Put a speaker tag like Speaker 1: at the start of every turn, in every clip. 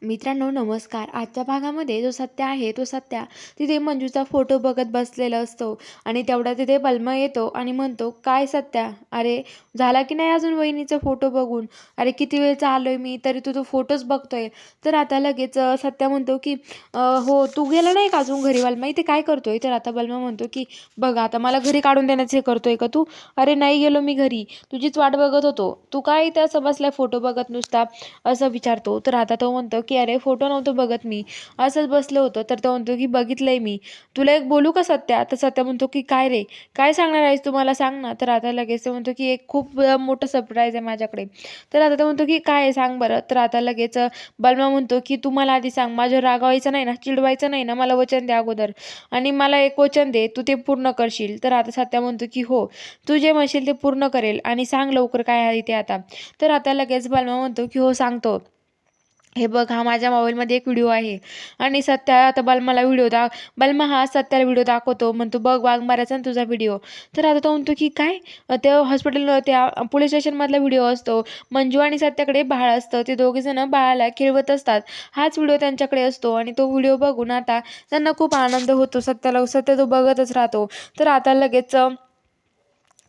Speaker 1: मित्रांनो नमस्कार. आजच्या भागामध्ये जो सत्य आहे तो सत्या तिथे मंजूचा फोटो बघत बसलेला असतो आणि तेवढा तिथे बलमा येतो आणि म्हणतो, काय सत्या, अरे झाला की नाही अजून वहिनीचा फोटो बघून? अरे किती वेळचा आलोय मी तरी तू तो फोटोच बघतोय. तर आता लगेच सत्या म्हणतो की हो तू गेला नाही का अजून घरी? बलमा इथे काय करतोय? तर आता बलमा म्हणतो की बघ आता मला घरी काढून देण्याचे करतोय का तू? अरे नाही गेलो मी घरी, तुझीच वाट बघत होतो. तू काय इथे असं बसलाय फोटो बघत नुसता, असं विचारतो. तर आता तो म्हणतो की अरे फोटो नव्हतो बघत मी, असंच बसलो होतो. तर तो म्हणतो की बघितलंय मी. तुला एक बोलू का सत्या? तर सत्या म्हणतो की काय रे, काय सांगणार आहेस तू मला, सांग ना. तर आता लगेच तो म्हणतो की एक खूप मोठं सरप्राईज आहे माझ्याकडे. तर आता तो म्हणतो की काय आहे सांग बरं. तर आता लगेच बलमा म्हणतो की तू मला आधी सांग, माझ्यावर रागवायचं नाही ना, चिडवायचं नाही ना, मला वचन दे अगोदर आणि मला एक वचन दे, तू ते पूर्ण करशील. तर आता सत्या म्हणतो की हो, तू जे म्हणशील ते पूर्ण करेल आणि सांग लवकर काय आहे ते आता. तर आता लगेच बलमा म्हणतो की हो सांगतो. हे बघ हा माझ्या मोबाईलमध्ये एक व्हिडिओ आहे आणि सत्या आता बलमाला बलमा हा सत्याला व्हिडिओ दाखवतो. म्हणतो बघ वाघमाराचा ना तुझा व्हिडिओ. तर आता तो म्हणतो की काय? ते हॉस्पिटल त्या पोलीस स्टेशनमधला व्हिडिओ असतो. मंजू आणि सत्याकडे बाळ असतं, ते दोघेजण बाळाला खेळवत असतात. हाच व्हिडिओ त्यांच्याकडे असतो आणि तो व्हिडिओ बघून आता त्यांना खूप आनंद होतो. सत्य तो बघतच राहतो. तर आता लगेच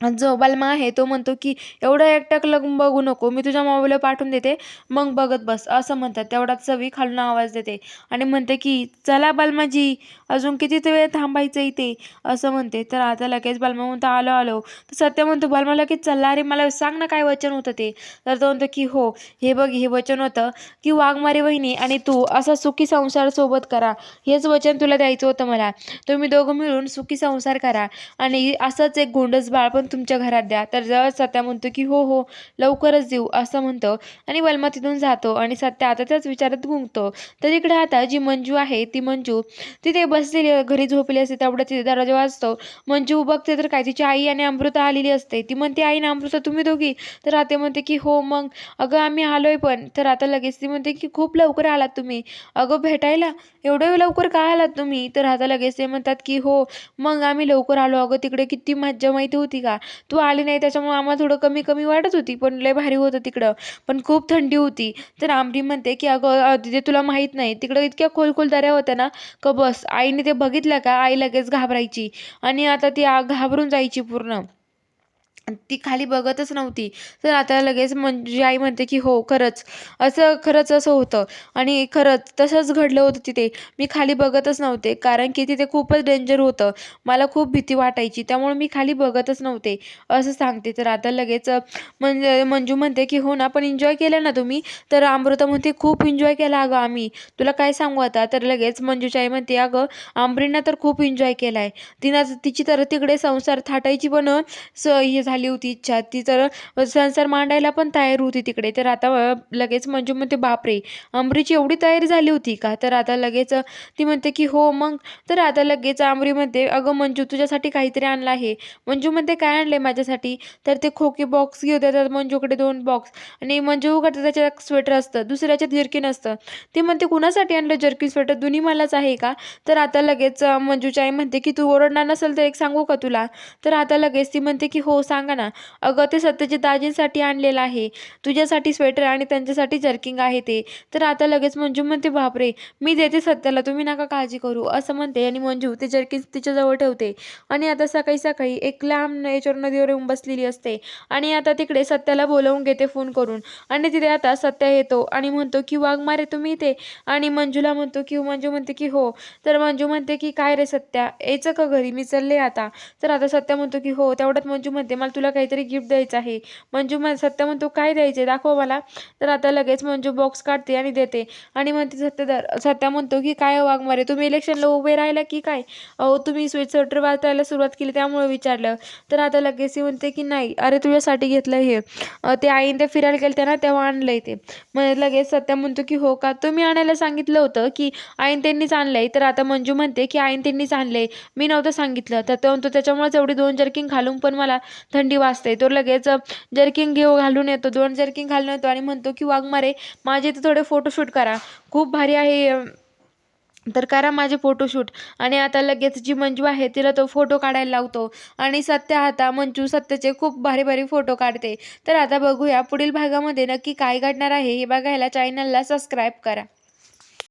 Speaker 1: जो बलमा आहे तो म्हणतो की एवढं एकटक बघू नको, मी तुझ्या मोबाईलवर पाठवून देते, मग बघत बस, असं म्हणतात. तेवढ्यात सवी खालून आवाज देते आणि म्हणते की चला बलमाजी, अजून किती वेळ थांबायचं इथे, असं म्हणते. तर आता लगेच बलमा म्हणतो आलो आलो. तर सत्य म्हणतो बलमा लगेच चालला, अरे मला सांग ना काय वचन होतं ते. तर तो म्हणतो की हो, हे बघ हे वचन होतं की वाघमारी वहिनी आणि तू असा सुखी संसार सोबत करा, हेच वचन तुला द्यायचं होतं मला. तुम्ही दोघं मिळून सुखी संसार करा आणि असंच एक गोंडस बाळ पण तुमच्या घरात द्या. तर जर सत्या म्हणतो की हो हो लवकरच देऊ, असं म्हणतो आणि बलमा तिथून जातो आणि सत्या आता त्याच विचारात गुंगतो. तर इकडे आता जी मंजू आहे ती मंजू तिथे बसलेली घरी झोपली असते. तेवढ्या तिथे दरवाजा वाजतो. मंजू बघते तर काय तिची आई आणि अमृता आलेली असते. ती म्हणते आई ना अमृता तुम्ही दोघी? तर आता म्हणते की हो मग अगं आम्ही आलोय पण. तर आता लगेच ती म्हणते की खूप लवकर आलात तुम्ही, अगं भेटायला एवढं लवकर का आलात तुम्ही? तर आता लगेच ते म्हणतात की हो मग आम्ही लवकर आलो, अगं तिकडे किती मज्जा माहिती होती का, तू आली नाही त्याच्यामुळे आम्हाला थोडं कमी कमी वाटत होती, पण लय भारी होतं तिकडं, पण खूप थंडी होती. तर आमरी म्हणते की अगं तिथे तुला माहित नाही, तिकडं इतक्या खोल खोल दऱ्या होत्या ना, का बस आईने ते बघितलं का आई लगेच घाबरायची आणि आता ती घाबरून जायची पूर्ण, ती खाली बघतच नव्हती. तर आता लगेच म्हणजे आई म्हणते की हो खरंच असं होतं आणि खरंच तसंच घडलं होतं तिथे. मी खाली बघतच नव्हते कारण की तिथे खूपच डेंजर होतं. मला खूप भीती वाटायची त्यामुळे मी खाली बघतच नव्हते, असं सांगते. तर आता लगेच म्हणजे मंजू म्हणते की हो ना, पण एन्जॉय केलं ना तुम्ही? तर अमृता म्हणते खूप एन्जॉय केला अगं आम्ही, तुला काय सांगू आता. तर लगेच मंजूची आई म्हणते अगं आंबरीनं तर खूप एन्जॉय केलाय, तिनं तिची तर तिकडे संसार थाटायची पण हे झाली होती इच्छा, ती तर संसार मांडायला पण तयार होती तिकडे. तर आता लगेच मंजू म्हणते बापरे, अमरीची एवढी तयारी झाली होती का? तर आता लगेच ती म्हणते की हो मग. तर आता लगेच अमरी म्हणते अगं मंजू तुझ्यासाठी काहीतरी आणलं आहे. मंजू म्हणते काय आणलंय माझ्यासाठी? तर ते खोके बॉक्स घेऊ देतात मंजूकडे 2 बॉक्स आणि मंजूकडे त्याच्यात स्वेटर असतं, दुसऱ्याच्यात जर्किन असतं. ती म्हणते कुणासाठी आणलं जर्किन स्वेटर, दोन्ही मलाच आहे का? तर आता लगेच मंजूची आई म्हणते की तू ओरडणार नसेल तर एक सांगू का तुला? तर आता लगेच ती म्हणते की हो सांगा ना. अगं ते सत्यजित दाजींसाठी आणलेलं आहे, तुझ्यासाठी स्वेटर आणि त्यांच्यासाठी जर्किंग आहे ते. तर आता लगेच मंजू म्हणते बापरे, मी देते सत्याला, तुम्ही नका काळजी करू, असं म्हणते आणि मंजू ते जर्किन तिच्याजवळ ठेवते. आणि आता सकाळी सकाळी एक लांब याच्यावर नदीवर येऊन बसलेली असते आणि आता तिकडे सत्याला बोलावून घेते फोन करून आणि तिथे आता सत्या येतो आणि म्हणतो की वाघमारे तुम्ही इथे? आणि मंजू म्हणते की हो. तर मंजू म्हणते की काय रे सत्या, यायचं का घरी, मी चालले आता. तर आता सत्या म्हणतो की हो. तेवढ्यात मंजू म्हणते मला तुला काहीतरी गिफ्ट द्यायचं आहे. सत्या म्हणतो काय द्यायचे दाखव मला. तर आता लगेच मंजू बॉक्स काढते आणि देते आणि म्हणते सत्या म्हणतो की काय हो वाघमारे, तुम्ही इलेक्शनला उभे राहिला की काय? अहो तुम्ही स्वेटर वाचायला सुरुवात केली त्यामुळे विचारलं. तर आता लगेच ती म्हणते की नाही, अरे तुझ्यासाठी घेतलं हे, ते आईन ते फिरायला गेले ना तेव्हा आणलंय ते. मग लगेच सत्या म्हणतो की हो का, तुम्ही आणायला सांगितलं होतं की आईन त्यांनीच आणलंय? तर आता मंजू म्हणते की आईन त्यांनीच आणलंय, मी नव्हतं सांगितलं. तर तो म्हणतो त्याच्यामुळेच एवढी 2 जर्किंग घालून पण मला थंडी वाजते. तो लगेच जर्किंग घालून येतो, 2 जर्किंग घालून येतो आणि म्हणतो की वाघमारे माझे इथे थोडे फोटोशूट करा, खूप भारी आहे तर करा माझे फोटोशूट. आणि आता लगेच जी मंजू आहे तिला तो फोटो काढायला लावतो आणि मंजू सत्याचे खूप भारी भारी फोटो काढते. तर आता बघूया पुढील भागामध्ये नक्की काय घडणार आहे हे बघायला चॅनलला सबस्क्राईब करा.